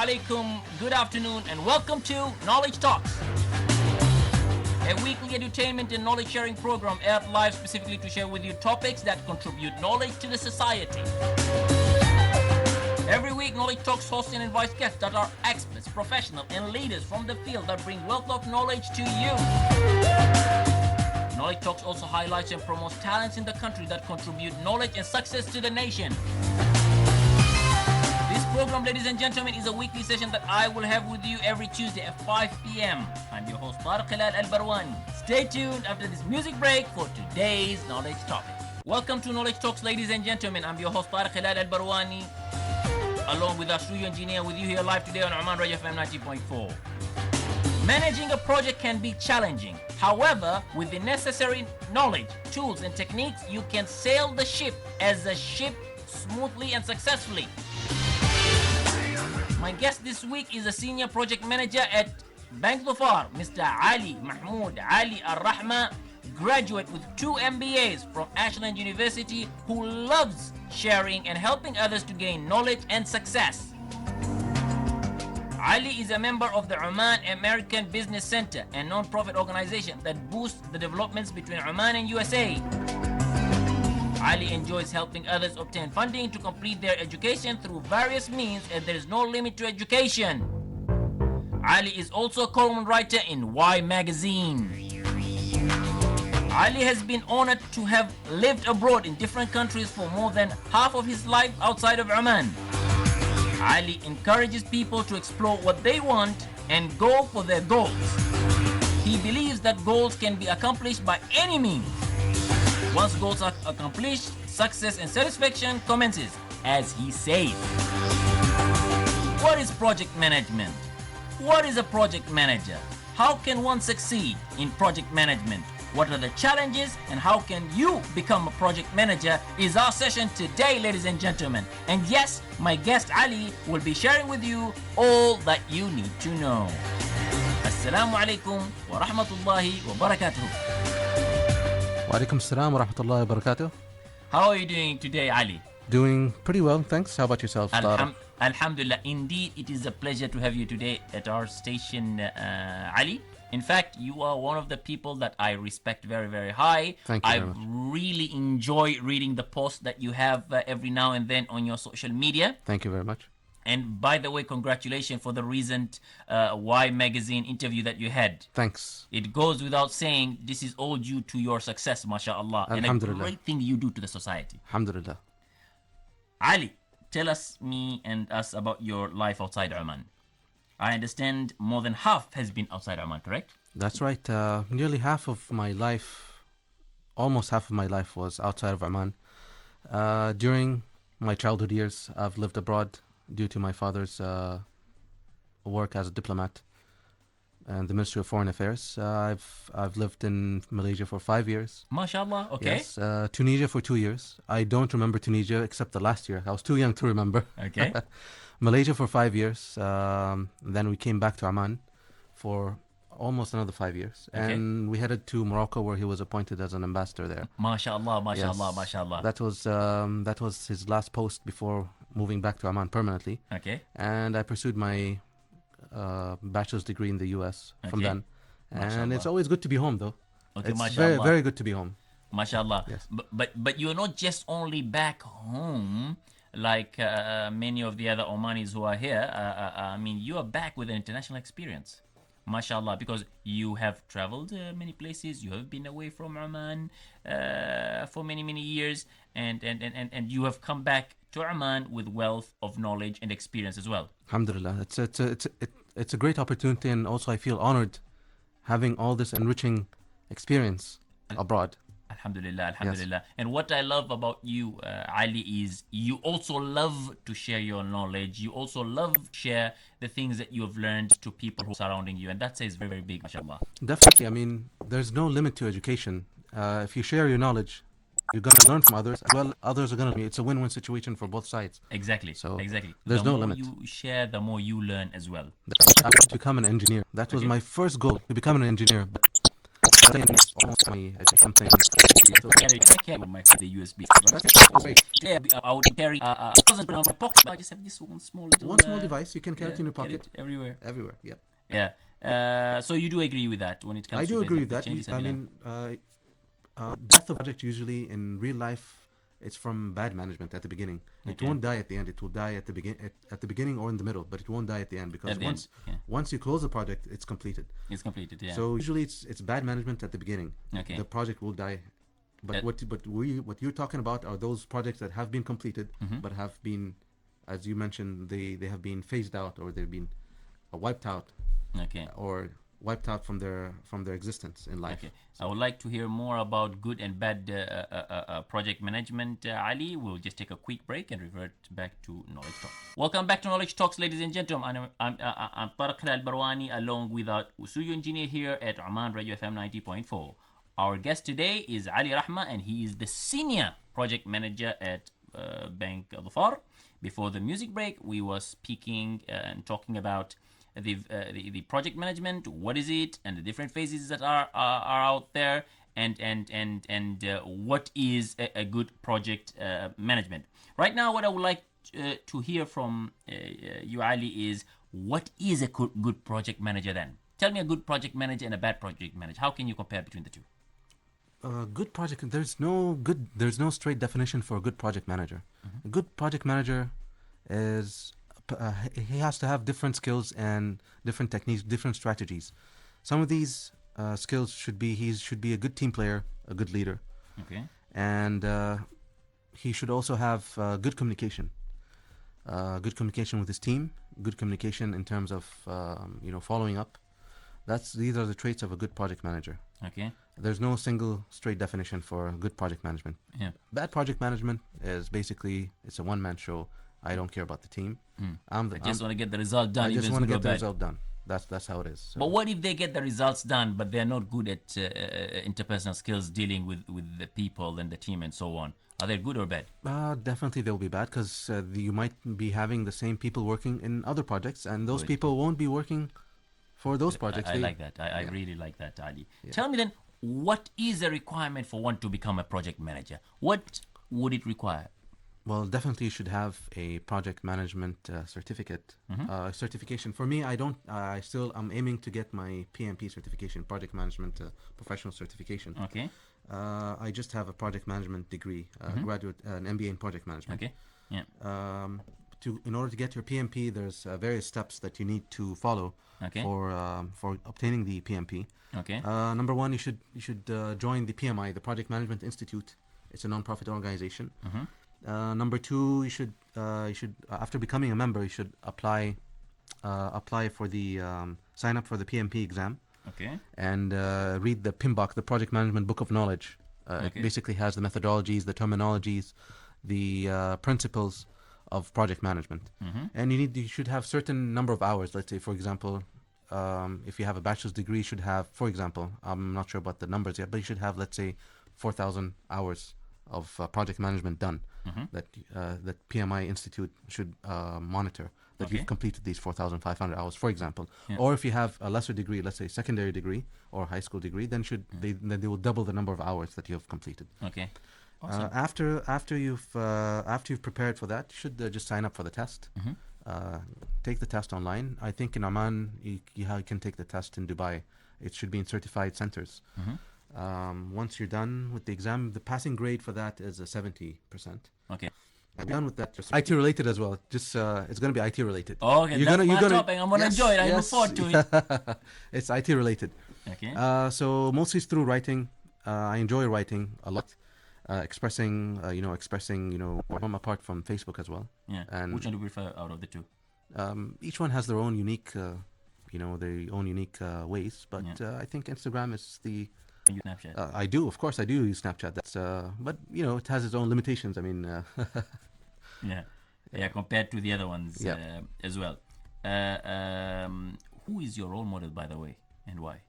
alaikum, good afternoon, and welcome to Knowledge Talks, a weekly entertainment and knowledge sharing program aired live specifically to share with you topics that contribute knowledge to the society. Every week, Knowledge Talks hosts and invites guests that are experts, professionals, and leaders from the field that bring wealth of knowledge to you. Knowledge Talks also highlights and promotes talents in the country that contribute knowledge and success to the nation. This program, ladies and gentlemen, is a weekly session that I will have with you every Tuesday at 5 p.m. I'm your host, Ali Al Rahma. Stay tuned after this music break for today's knowledge topic. Welcome to Knowledge Talks, ladies and gentlemen. I'm your host, Ali Al Rahma, along with our studio engineer with you here live today on Oman Radio FM 90.4. Managing a project can be challenging. However, with the necessary knowledge, tools, and techniques, you can sail the ship as a ship smoothly and successfully. My guest this week is a senior project manager at Bank Dhofar, Mr. Ali Al Rahma, graduate with 2 MBAs from Ashland University, who loves sharing and helping others to gain knowledge and success. Ali is a member of the Oman American Business Center, a non-profit organization that boosts the developments between Oman and USA. Ali enjoys helping others obtain funding to complete their education through various means, and there is no limit to education. Ali is also a column writer in Y Magazine. Ali has been honored to have lived abroad in different countries for more than half of his life outside of Oman. Ali encourages people to explore what they want and go for their goals. He believes that goals can be accomplished by any means. Once goals are accomplished, success and satisfaction commences, as he says. What is project management? What is a project manager? How can one succeed in project management? What are the challenges and how can you become a project manager is our session today, ladies and gentlemen. And yes, my guest Ali will be sharing with you all that you need to know. Assalamu alaikum wa rahmatullahi wa barakatuh. Wa alaikum assalam wa rahmatullahi wa barakatuh. How are you doing today, Ali? Doing pretty well, thanks. How about yourself, Alhamdulillah. Indeed, it is a pleasure to have you today at our station, Ali. In fact, you are one of the people that I respect very, very high. Thank you I very much. really enjoy reading the posts that you have every now and then on your social media. Thank you very much. And by the way, congratulations for the recent Y Magazine interview that you had. Thanks. It goes without saying, this is all due to your success, mashallah, and a great thing you do to the society. Alhamdulillah. Ali, tell me and us about your life outside Oman. I understand more than half has been outside Oman, correct? That's right. Nearly half of my life, almost half of my life was outside of Oman. During my childhood years, I've lived abroad due to my father's work as a diplomat and the Ministry of Foreign Affairs. I've lived in Malaysia for 5 years. MashaAllah, okay. Yes, Tunisia for 2 years. I don't remember Tunisia except the last year. I was too young to remember. Okay. Malaysia for 5 years. Then we came back to Oman for almost another 5 years. Okay. And we headed to Morocco where he was appointed as an ambassador there. MashaAllah, MashaAllah, Yes. MashaAllah. That was his last post before moving back to Oman permanently. Okay. And I pursued my bachelor's degree in the US from Okay. then. And MashaAllah. it's always good to be home though. Okay, It's MashaAllah. very, very good to be home. MashaAllah. Yes. But you're not just only back home like many of the other Omanis who are here. I mean, you are back with an international experience. MashaAllah, because you have traveled many places, you have been away from Oman for many, many years, and you have come back to Oman with wealth of knowledge and experience as well. Alhamdulillah. It's a great opportunity, and also I feel honored having all this enriching experience abroad. Alhamdulillah, Alhamdulillah. Yes. And what I love about you, Ali, is you also love to share your knowledge. You also love to share the things that you have learned to people who are surrounding you. And that says very, very big, mashallah. Definitely. I mean, there's no limit to education. If you share your knowledge, you're going to learn from others. Well, others are going to. It's a win-win situation for both sides. Exactly. So exactly. There's no The limit. more you share, the more you learn as well. I want to become an engineer. That was my first goal, to become an engineer. But it's almost something. So carry the USB. Yeah, I would carry a thousand in my pocket. I just have this one small little device you can carry it in your pocket. Everywhere. Everywhere, yeah. Yeah. So you do agree with that when it comes I to do agree with the that. changes I have been mean, death of project usually in real life, it's from bad management at the beginning. It Okay. won't die at the end. It will die at the beginning or in the middle, but it won't die at the end because At the end, once you close the project, it's completed. it's completed. Yeah. So usually it's bad management at the beginning. Okay. The project will die. But what you're talking about are those projects that have been completed, but have been, as you mentioned, they have been phased out, or they've been wiped out, Okay. or wiped out from their existence in life. Okay. I would like to hear more about good and bad project management, Ali. We'll just take a quick break and revert back to Knowledge Talk. Welcome back to Knowledge Talks, ladies and gentlemen. I'm Tariq Al-Barwani, along with our studio engineer here at Oman Radio FM 90.4. Our guest today is Ali Rahma, and he is the senior project manager at Bank Dhafar. Before the music break, we were speaking and talking about the project management. What is it, and the different phases that are out there, and what is a good project management. Right now, what I would like to hear from you, Ali, is what is a good project manager then? Tell me a good project manager and a bad project manager. How can you compare between the two? Good project. There's no straight definition for a good project manager. A good project manager is he has to have different skills and different techniques, different strategies. Some of these skills should be a good team player, a good leader. Okay. And he should also have good communication. Good communication with his team. Good communication in terms of following up. These are the traits of a good project manager. Okay. There's no single straight definition for good project management. Yeah. Bad project management is basically it's a one-man show. I don't care about the team. I just want to get the result done. I just want to get the result done. That's how it is. So. But what if they get the results done, but they're not good at interpersonal skills, dealing with the people and the team and so on? Are they good or bad? Definitely they'll be bad, because you might be having the same people working in other projects, and those people won't be working for those projects. I like that. I really like that, Ali. Tell me then, what is a requirement for one to become a project manager? What would it require? Well, definitely you should have a project management certificate, certification. For me, I'm aiming to get my PMP certification, project management professional certification. Okay. I just have a project management degree, graduate, an MBA in project management. Okay. Yeah. In order to get your PMP, there's various steps that you need to follow for obtaining the PMP. Okay. Number one, you should join the PMI, the Project Management Institute. It's a non-profit organization. Number two, you should after becoming a member, you should apply for the sign up for the PMP exam. Okay. And read the PMBOK, the Project Management Book of Knowledge. It basically has the methodologies, the terminologies, the principles of project management. And you should have certain number of hours. Let's say, for example, if you have a bachelor's degree, you should have, for example, I'm not sure about the numbers yet, but you should have, let's say, 4,000 hours of project management done that PMI Institute should monitor, that you've completed these 4,500 hours, for example. Or if you have a lesser degree, let's say secondary degree or high school degree, then they will double the number of hours that you have completed. Okay. Awesome. After you've prepared for that, you should just sign up for the test. Take the test online. I think in Oman you can take the test in Dubai. It should be in certified centers. Once you're done with the exam, the passing grade for that is 70%. Okay. I'm done with that. Just IT related as well. Just it's going to be IT related. Okay, you're gonna topic. I'm gonna enjoy it. I look forward to it. It's IT related. Okay. So mostly it's through writing. I enjoy writing a lot. Expressing from apart from Facebook as well. Yeah. And which one do you prefer out of the two? Each one has their own unique, ways. But I think Instagram is the. You Snapchat. I do, of course, I do use Snapchat. That's, but it has its own limitations. I mean. Yeah. Compared to the other ones as well. Who is your role model, by the way, and why?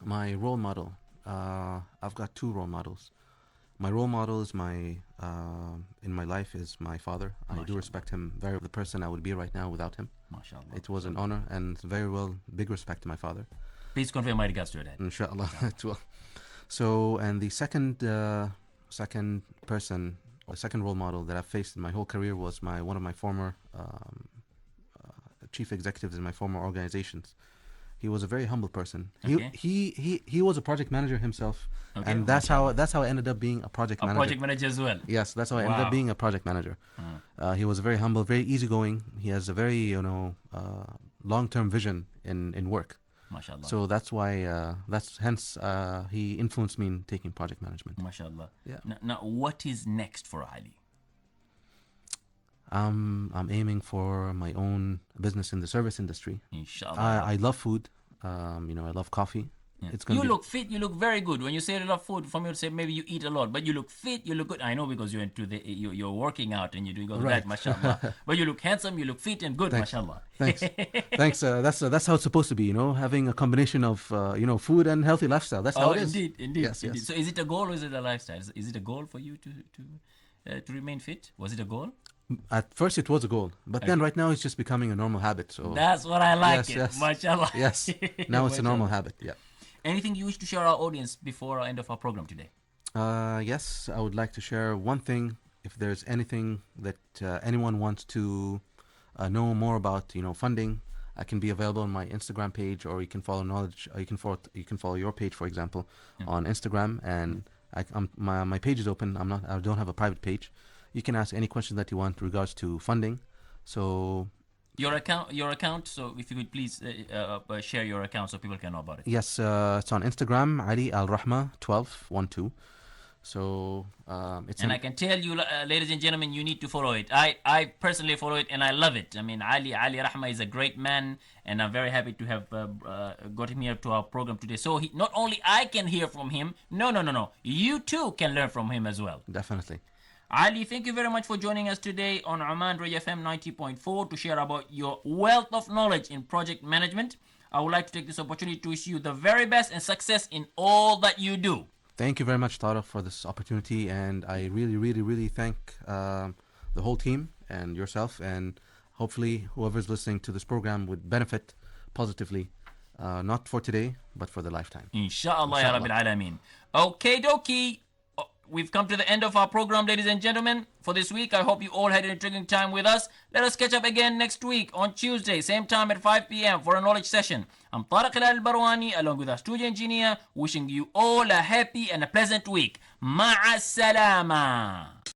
My role model. I've got two role models. My role model is in my life is my father. I do respect him very. The person I would be right now without him. MashaAllah. It was an honor and very big respect to my father. Please convey my regards to your dad. Inshallah. It will. So, and the second person, or second role model that I've faced in my whole career was one of my former chief executives in my former organizations. He was a very humble person. Okay. He was a project manager himself, Okay. and that's how I ended up being a project manager. A project manager as well. Yes, that's how I ended Wow. up being a project manager. He was very humble, very easygoing. He has a very long-term vision in work. MashaAllah. So that's why he influenced me in taking project management. MashaAllah. Yeah. Now, what is next for Ali? I'm aiming for my own business in the service industry. Inshallah. I love food. I love coffee. Yeah. It's gonna You be, look fit. You look very good. When you say you love food, for me to say maybe you eat a lot, but you look fit. You look good. I know because you're into you're working out and you're doing all Right. that, mashallah. But you look handsome. You look fit and good, Thanks. mashallah. Thanks. Thanks. That's how it's supposed to be. Having a combination of food and healthy lifestyle. That's how Oh, it is. indeed. Yes. So is it a goal or is it a lifestyle? Is it a goal for you to remain fit? Was it a goal? At first, it was a goal, but then right now it's just becoming a normal habit. So That's what I like. Yes. Mashallah. yes, now it's a normal habit. Yeah. Anything you wish to share our audience before our end of our program today? Yes, I would like to share one thing. If there's anything that anyone wants to know more about, funding, I can be available on my Instagram page, or you can follow Knowledge. You can follow your page, for example, on Instagram. And my page is open. I don't have a private page. You can ask any question that you want in regards to funding. So Your account. So if you could please share your account so people can know about it. yes, it's on Instagram, Ali Al Rahma 1212. So it's And I can tell you, ladies and gentlemen, you need to follow it. I personally follow it and I love it. I mean, Ali Rahma is a great man, and I'm very happy to have got him here to our program today. So not only I can hear from him, no. You too can learn from him as well. definitely. Ali, thank you very much for joining us today on Oman Radio FM 90.4 to share about your wealth of knowledge in project management. I would like to take this opportunity to wish you the very best and success in all that you do. Thank you very much, Tara, for this opportunity, and I really, really, really thank the whole team and yourself, and hopefully whoever's listening to this program would benefit positively, not for today, but for the lifetime. Inshallah, ya Rabbil Alameen. Okay, dokie. We've come to the end of our program, ladies and gentlemen, for this week. I hope you all had an intriguing time with us. Let us catch up again next week on Tuesday, same time at 5 p.m. for a knowledge session. I'm Tariq Al-Barwani, along with our studio engineer, wishing you all a happy and a pleasant week. Ma'a salama.